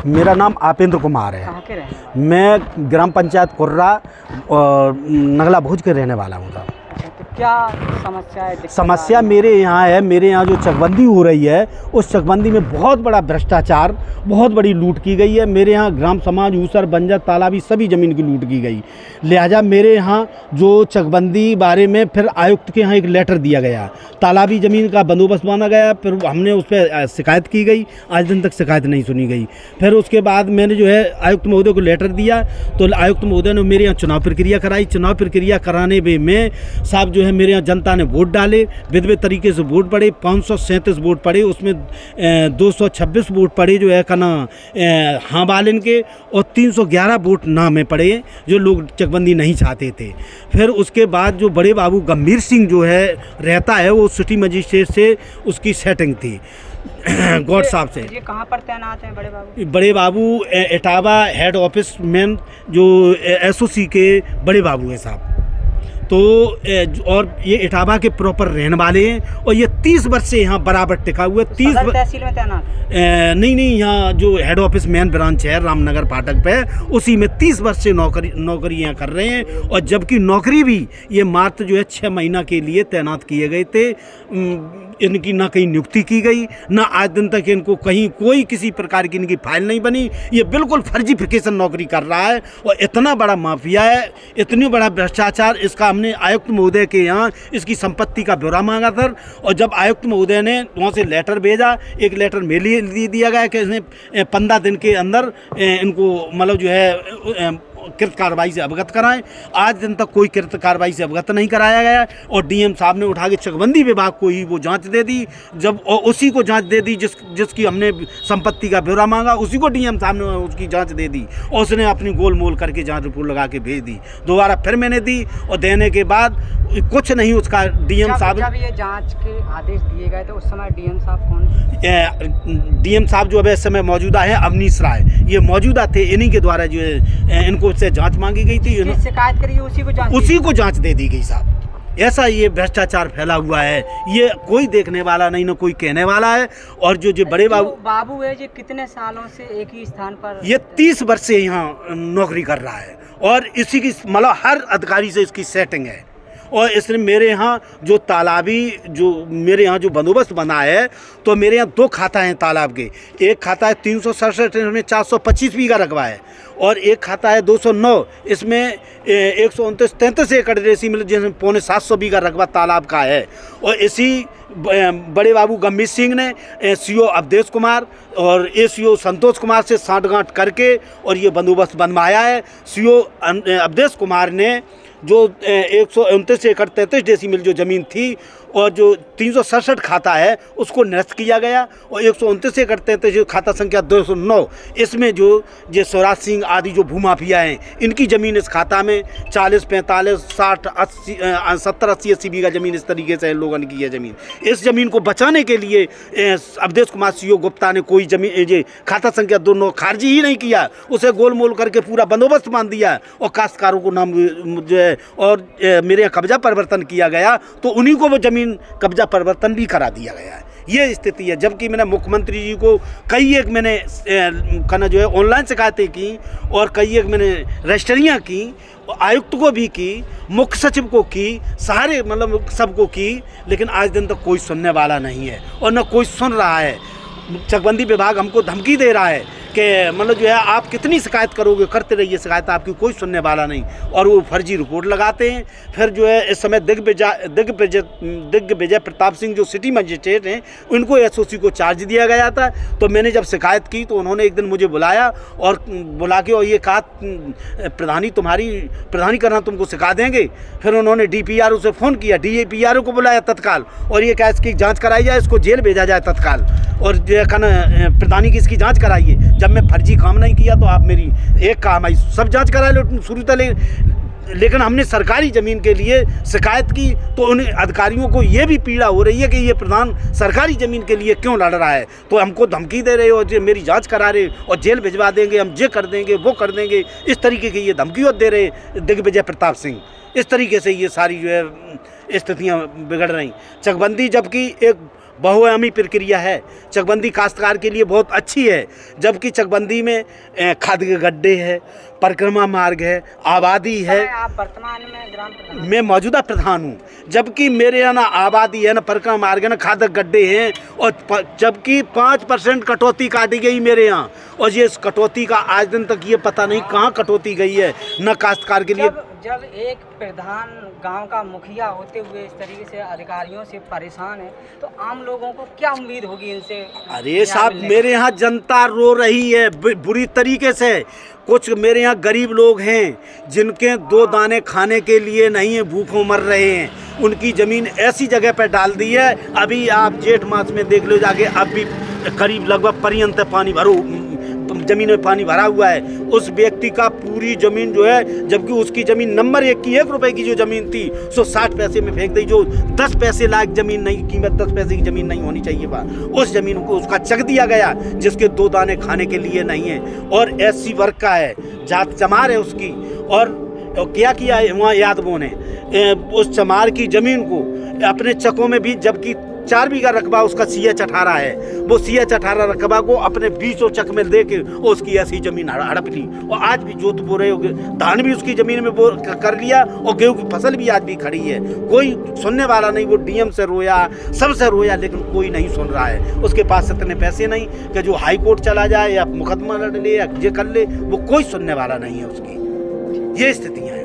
मेरा नाम आपेंद्र कुमार है। कहाँ के रहने वाले? मैं ग्राम पंचायत कुर्रा और नगला भुज के रहने वाला हूँ। अच्छा, तो क्या समस्या है? समस्या मेरे यहाँ है, मेरे यहाँ जो चकबंदी हो रही है उस चकबंदी में बहुत बड़ा भ्रष्टाचार, बहुत बड़ी लूट की गई है। मेरे यहाँ ग्राम समाज, ऊसर, बंजर, तालाबी सभी ज़मीन की लूट की गई। लिहाजा मेरे यहाँ जो चकबंदी बारे में फिर आयुक्त के यहाँ एक लेटर दिया गया, तालाबी ज़मीन का बंदोबस्त माना गया, फिर हमने उस पर शिकायत की गई, आज दिन तक शिकायत नहीं सुनी गई। फिर उसके बाद मैंने जो है आयुक्त महोदय को लेटर दिया, तो आयुक्त महोदय ने मेरे यहाँ चुनाव प्रक्रिया कराई। चुनाव प्रक्रिया कराने में साहब जो है मेरे यहाँ जनता ने वोट डाले, विधिवत तरीके से वोट पड़े, 537 वोट पड़े, उसमें 226 वोट पड़े जो है ना हाँ वाले के, और 311 वोट ना में पड़े जो लोग चकबंदी नहीं चाहते थे। फिर उसके बाद जो बड़े बाबू गंभीर सिंह जो है रहता है, वो सिटी मजिस्ट्रेट से उसकी सेटिंग थी गौड साहब से। ये कहाँ पर तैनात हैं बड़े बाबू? बड़े बाबू इटावा हेड ऑफिस में जो एसओसी के बड़े बाबू हैं साहब। तो और ये इटावा के प्रॉपर रहने वाले हैं, और ये 30 वर्ष से यहाँ बराबर टिका हुआ है। 30 तहसील में तैनात? नहीं, यहाँ जो हेड ऑफिस मेन ब्रांच है रामनगर फाटक पे, उसी में 30 वर्ष से नौकरी यहाँ कर रहे हैं। और जबकि नौकरी भी ये मात्र जो है 6 महीना के लिए तैनात किए गए थे। इनकी ना कहीं नियुक्ति की गई, ना आज दिन तक इनको कहीं कोई किसी प्रकार की इनकी फाइल नहीं बनी। ये बिल्कुल फर्जीफिकेशन नौकरी कर रहा है, और इतना बड़ा माफिया है, इतनी बड़ा भ्रष्टाचार। इसका हमने आयुक्त महोदय के यहाँ इसकी संपत्ति का ब्यौरा मांगा था, और जब आयुक्त महोदय ने वहाँ से लेटर भेजा, एक लेटर मेरे लिए दिया गया कि इसने 15 दिन के अंदर इनको मतलब जो है कृत कार्रवाई से अवगत कराएं। आज दिन तक कोई कृत कार्रवाई से अवगत नहीं कराया गया, और डीएम साहब ने उठा के चकबंदी विभाग को ही वो जांच दे दी। जब उसी को जांच दे दी जिसकी हमने संपत्ति का ब्यौरा मांगा, उसी को डीएम साहब ने उसकी जांच दे दी, और उसने अपनी गोल मोल करके जांच रिपोर्ट लगा के भेज दी। दोबारा फिर मैंने दी, और देने के बाद कुछ नहीं उसका डीएम साहब। जब ये जांच के आदेश दिए गए थे उस समय डीएम साहब कौन? डीएम साहब जो अभी इस समय मौजूदा है अवनीश राय, ये मौजूदा थे। इन्हीं के द्वारा जो है इनको से जांच मांगी गई थी, शिकायत करी, उसी को जांच दे दी गई साहब। ऐसा ये भ्रष्टाचार फैला हुआ है, ये कोई देखने वाला नहीं, ना कोई कहने वाला है। और जो बड़े बाबू है, ये कितने सालों से एक ही स्थान पर? ये 30 वर्ष से यहाँ नौकरी कर रहा है, और इसी की मतलब हर अधिकारी से इसकी सेटिंग है। और इसने मेरे यहाँ जो तालाबी जो मेरे यहाँ जो बंदोबस्त बना है, तो मेरे यहाँ 2 खाता हैं तालाब के। एक खाता है 367, इसमें 425 बीघा रकबा है, और एक खाता है 209, इसमें 129-33 एकड़ रेसी मिल, जिसमें 750 बीघा रकबा तालाब का है। और इसी बड़े बाबू गंभीर सिंह ने सीओ अवधेश कुमार और एसीओ संतोष कुमार से साठगांठ करके और ये बंदोबस्त बनवाया है। सीओ अवधेश कुमार ने जो 129 एकड़ 33 डेसीमिल जो ज़मीन थी और जो 367 खाता है उसको निरस्त किया गया, और 129 एकड़ 33 जो खाता संख्या 209, इसमें जो स्वराज सिंह आदि जो भूमाफिया हैं इनकी ज़मीन इस खाता में 40, 45, 60, 80, 70, 80 बीघा ज़मीन इस तरीके से लोगों की है ज़मीन। इस ज़मीन को बचाने के लिए अवधेश कुमार सीओ गुप्ता ने कोई ज़मीन ये खाता संख्या 209 खारिज ही नहीं किया, उसे गोल मोल करके पूरा बंदोबस्त बांध दिया, और काश्तकारों को नाम जो है और मेरे यहाँ कब्जा परिवर्तन किया गया, तो उन्हीं को वो ज़मीन कब्जा परिवर्तन भी करा दिया गया है। ये स्थिति है। जबकि मैंने मुख्यमंत्री जी को कई एक मैंने कहना जो है ऑनलाइन शिकायतें की, और कई एक मैंने रजिस्ट्रियाँ की, आयुक्त को भी की, मुख्य सचिव को की, सारे मतलब सबको की, लेकिन आज दिन तक कोई सुनने वाला नहीं है, और न कोई सुन रहा है। चकबंदी विभाग हमको धमकी दे रहा है कि मतलब जो है आप कितनी शिकायत करोगे, करते रहिए शिकायत, आपकी कोई सुनने वाला नहीं, और वो फर्जी रिपोर्ट लगाते हैं। फिर जो है इस समय दिग्विजय प्रताप सिंह जो सिटी मजिस्ट्रेट हैं, उनको एसओसी को चार्ज दिया गया था। तो मैंने जब शिकायत की तो उन्होंने एक दिन मुझे बुलाया, और बुला के और ये कहा प्रधानी करना तुमको सिखा देंगे। फिर उन्होंने डीपीआरओ से फ़ोन किया, डीपीआरओ को बुलाया तत्काल, और ये कहा इसकी जाँच कराई जाए, इसको जेल भेजा जाए तत्काल, और जो है प्रधानी की इसकी जाँच कराइए। जब मैं फर्जी काम नहीं किया तो आप मेरी एक काम आई सब जांच करा लो शुरू तक, लेकिन हमने सरकारी ज़मीन के लिए शिकायत की तो उन अधिकारियों को ये भी पीड़ा हो रही है कि ये प्रधान सरकारी ज़मीन के लिए क्यों लड़ रहा है, तो हमको धमकी दे रहे हो, जो मेरी जांच करा रहे और जेल भिजवा देंगे, हम ये कर देंगे वो कर देंगे, इस तरीके की ये धमकी दे रहे दिग्विजय प्रताप सिंह। इस तरीके से ये सारी जो है स्थितियाँ बिगड़ रही। चकबंदी जबकि एक बहुआयामी प्रक्रिया है। चकबंदी काश्तकार के लिए बहुत अच्छी है, जबकि चकबंदी में खाद के गड्ढे है, परिक्रमा मार्ग है, आबादी है। आप वर्तमान में ग्राम प्रधान? मैं मौजूदा प्रधान हूँ, जबकि मेरे यहाँ ना आबादी है, ना परिक्रमा मार्ग है, ना खाद के गड्ढे हैं, और जबकि 5% कटौती काटी गई मेरे यहाँ। और ये इस कटौती का आज दिन तक ये पता नहीं कहाँ कटौती गई है, न काश्तकार के लिए। जब एक प्रधान गांव का मुखिया होते हुए इस तरीके से अधिकारियों से परेशान है, तो आम लोगों को क्या उम्मीद होगी इनसे? अरे साहब, मेरे यहाँ जनता रो रही है बुरी तरीके से। कुछ मेरे यहाँ गरीब लोग हैं जिनके 2 दाने खाने के लिए नहीं है, भूखों मर रहे हैं। उनकी ज़मीन ऐसी जगह पर डाल दी है, अभी आप जेठ मास में देख लो जाके, अब भी करीब लगभग पर्यंत पानी ज़मीन में पानी भरा हुआ है। उस व्यक्ति का पूरी ज़मीन जो है, जबकि उसकी ज़मीन नंबर 1 की 1 रुपए की जो ज़मीन थी, सो 60 पैसे में फेंक दी। जो 10 पैसे लायक ज़मीन नहीं, कीमत 10 पैसे की ज़मीन नहीं होनी चाहिए बात, उस ज़मीन को उसका चक दिया गया, जिसके 2 दाने खाने के लिए नहीं है। और SC वर्ग का है, जात चमार है उसकी। और क्या किया है वहाँ यादवों ने, उस चमार की ज़मीन को अपने चकों में भी, जबकि 4 बीघा रकबा उसका CH 18 है, वो CH 18 रकबा को अपने 20 चक में दे के उसकी ऐसी ज़मीन हड़प ली। और आज भी जोत बो रहे हो, धान भी उसकी ज़मीन में बो कर लिया, और गेहूँ की फसल भी आज भी खड़ी है। कोई सुनने वाला नहीं। वो DM से रोया, सबसे रोया, लेकिन कोई नहीं सुन रहा है। उसके पास इतने पैसे नहीं कि जो हाई कोर्ट चला जाए या मुकदमा लड़ ले या ये कर ले, वो कोई सुनने वाला नहीं है उसकी। ये स्थितियाँ हैं।